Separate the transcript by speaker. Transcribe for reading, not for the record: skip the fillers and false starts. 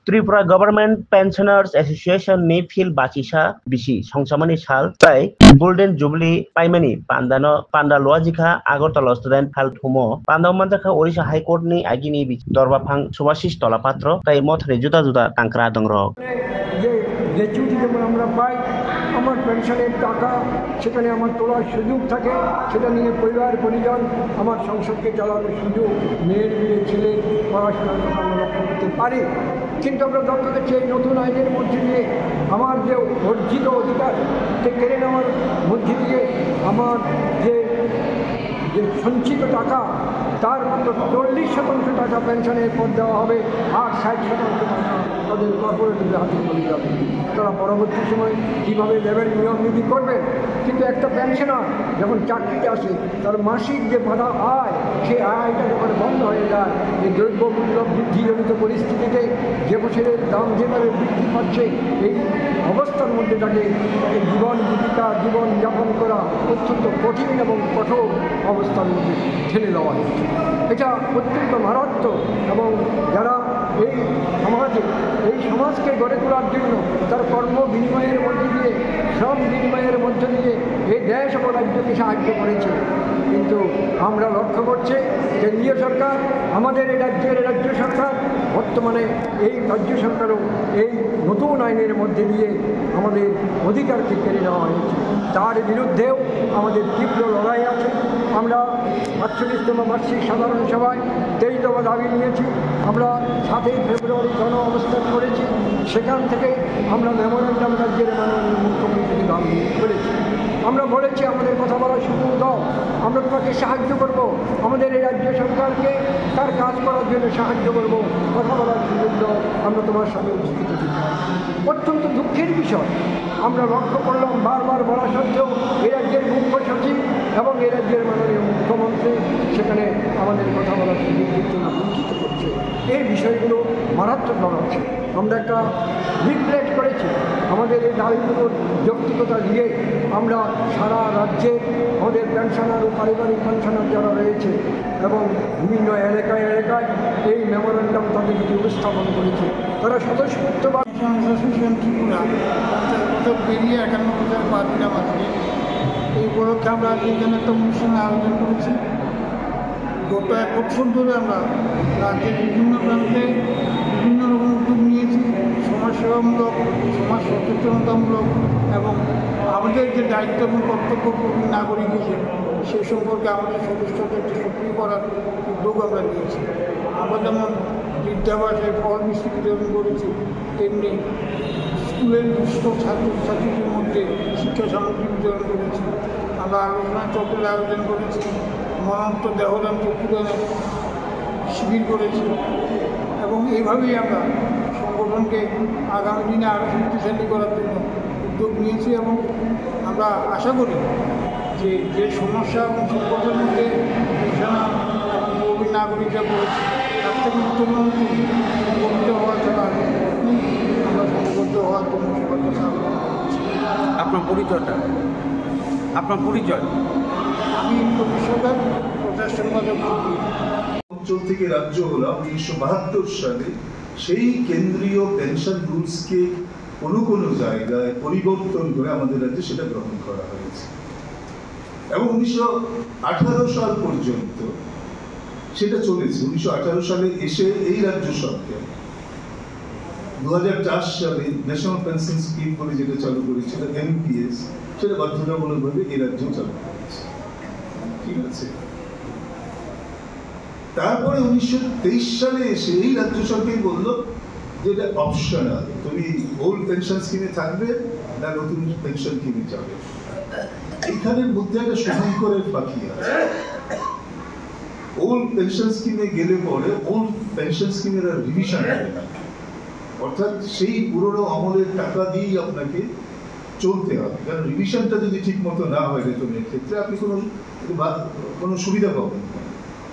Speaker 1: Tripura Government Pensioners Association ni phil bachisa bisi songsamani sal tai Golden Jubilee paimani panda loajika Agartala student hal thumo panda manjaka Odisha High Court ni agini dorba phang Subhashish Tolapatro tai mothre juda juda tangkra dongrok
Speaker 2: gratuity যেমন আমরা পাই, আমার পেনশনের টাকা সেখানে আমার তোলার সুযোগ থাকে, সেটা নিয়ে পরিবার পরিজন আমার সংসারকে চালানোর সুযোগ, মেয়ের বিয়ে ছেলের পড়াশোনার কথা আমরা লক্ষ্য করতে পারি। কিন্তু আমরা লক্ষ্য করছি এই নতুন আইনের মধ্যে দিয়ে আমার যে অর্জিত অধিকার সে কেড়ে নেওয়ার মধ্যে দিয়ে আমার যে সঞ্চিত টাকা তার মাত্র 40% টাকা পেনশনের পর দেওয়া হবে, আর 60% টাকা তাদের কর্পোরেটদের হাতে চলে যাবে। তারা পরবর্তী সময় কীভাবে লেভেল নিয়ম নীতি করবেন। কিন্তু একটা পেনশনার যখন চাকরিতে আসে তার মাসিক যে বাধা আয়, সেই আয়টা যখন বন্ধ হয়ে যায়, এই দ্রব্যমূল্য বৃদ্ধিজনিত পরিস্থিতিতে যে বছরের দাম যেভাবে বৃদ্ধি পাচ্ছে, এই অবস্থার মধ্যে তাকে জীবন জীবিকা জীবনযাপন করা অত্যন্ত কঠিন এবং কঠোর অবস্থার মধ্যে ঠেলে দেওয়া হয়েছে। এটা অত্যন্ত মারাত্মক এবং যারা এই সমাজকে গড়ে তোলার জন্য তার কর্ম বিনিময়ের মধ্যে দিয়ে শ্রম বিনিময়ের মধ্যে দিয়ে এই দেশ ও রাজ্যকে সাহায্য করেছে। কিন্তু আমরা লক্ষ্য করছি কেন্দ্রীয় সরকার, আমাদের এই রাজ্য সরকার, বর্তমানে এই রাজ্য সরকারও এই নতুন আইনের মধ্যে দিয়ে আমাদের অধিকারকে কেড়ে নেওয়া হয়েছে। তার বিরুদ্ধেও আমাদের তীব্র লড়াই আছে। আমরা 48তম বার্ষিক সাধারণ সভায় 23 দফা দাবি নিয়েছি। আমরা 7ই ফেব্রুয়ারি গণ অবস্থান করেছি। সেখান থেকে আমরা মেমোরেন্ডাম রাজ্যের মাননীয় মুখ্যমন্ত্রীকে দাবি করেছি। আমরা বলেছি আমাদের কথা বলার সুযোগ দাও, আমরা তোমাকে সাহায্য করব, আমাদের এই রাজ্য সরকারকে তার কাজ করার জন্য সাহায্য করব, কথা বলার সুযোগ দাও, আমরা তোমার সঙ্গে উপস্থিত হতে চাই। অত্যন্ত দুঃখের বিষয়, আমরা লক্ষ্য করলাম বারবার বলা সত্ত্বেও এই রাজ্যের মুখ্য সচিব এবং এই রাজ্যের মাননীয় মুখ্যমন্ত্রী সেখানে আমাদের কথা বলার সুযোগ দিচ্ছে না, বঞ্চিত করছে। এই বিষয়গুলো মারাত্মক লড়াচ্ছে। আমরা একটা রিফ্লেক্ট করেছি আমাদের এই দাবিগুলোর যৌক্তিকতা দিয়ে আমরা সারা রাজ্যে আমাদের পেনশনার ও পারিবারিক পেনশনার যারা রয়েছে এবং বিভিন্ন এলাকায় এই মেমোরেন্ডাম তাদেরকে উপস্থাপন করেছে। তারা স্বতঃস্ফূর্ত বা
Speaker 3: অ্যাসোসিয়েশন ত্রিপুরা বছর পেরিয়ে 51 বছর পা দিলাম আজকে। এই উপলক্ষে আমরা এখানে একটা অনুষ্ঠানের আয়োজন করেছি। গত 1 বছর ধরে আমরা রাজ্যের বিভিন্ন প্রান্তে বিভিন্ন রকম উদ্যোগ নিয়েছি, সমাজসেবামূলক, সমাজ সচেতনতামূলক এবং আমাদের যে দায়িত্ব এবং কর্তব্য প্রবীণ নাগরিক হিসেবে সেই সম্পর্কে আমাদের সদস্যদেরকে সক্রিয় করার উদ্যোগ আমরা নিয়েছি। আমরা যেমন বৃদ্ধাবাসে ফল মিষ্টি বিতরণ করেছি, তেমনি স্কুলের দুস্থ ছাত্রছাত্রীদের মধ্যে শিক্ষা সামগ্রী বিতরণ করেছি। আমরা আলোচনা চক্রের আয়োজন করেছি, মরণোত্ত দেহদান চক্ষুদানের শিবির করেছি এবং এইভাবেই আমরা সংগঠনকে আগামী দিনে আরও শক্তিশালী করার জন্য উদ্যোগ নিয়েছি। এবং আমরা আশা করি যে সমস্যা এবং সংকটের মধ্যে পেনশনার এবং প্রবীণ নাগরিকরা পড়েছে তার থেকে উত্তোলন সংগঠিত হওয়া ছাড়া আমরা সংগঠিত হওয়ার জন্য সবার কাছে আবেদন করছি।
Speaker 4: আপনার পরিচয়?
Speaker 3: আমি ভবিষ্যতের প্রশাসনগত
Speaker 5: অঞ্চল থেকে রাজ্য হলাম 1972 সালে। সেই কেন্দ্রীয় পেনশন রুলসকে কোনো জায়গায় পরিবর্তন করে আমাদের রাজ্যে সেটা গ্রহণ করা হয়েছে এবং 1918 সাল পর্যন্ত সেটা চলেছে। 1918 সালে এসে এই রাজ্য সরকার 2004 সালে ন্যাশনাল পেনশন স্কিম বলে যেটা চালু করেছিল, NPS, সেটা বাধ্যতামূলকভাবে এই রাজ্য চালু করেছে। ঠিক আছে, তারপরে 1923 সালে এসে এই রাজ্য সরকার বললো যে এটা অপশনাল, তুমি ওল্ড পেনশন স্কিমে থাকবে না নতুন পেনশন স্কিমে যাবে। এইখানের মধ্যে একটা শুভঙ্করের ফাঁকি আছে। ওল্ড পেনশন স্কিমে গেলে পরে ওল্ড পেনশন স্কিমের আর রিভিশন হবে না, অর্থাৎ সেই পুরনো আমলের টাকা দিয়েই আপনাকে চলতে হবে। কারণ রিভিশনটা যদি ঠিক মতো না হয় বেতনের ক্ষেত্রে আপনি কোনো সুবিধা পাবেন না।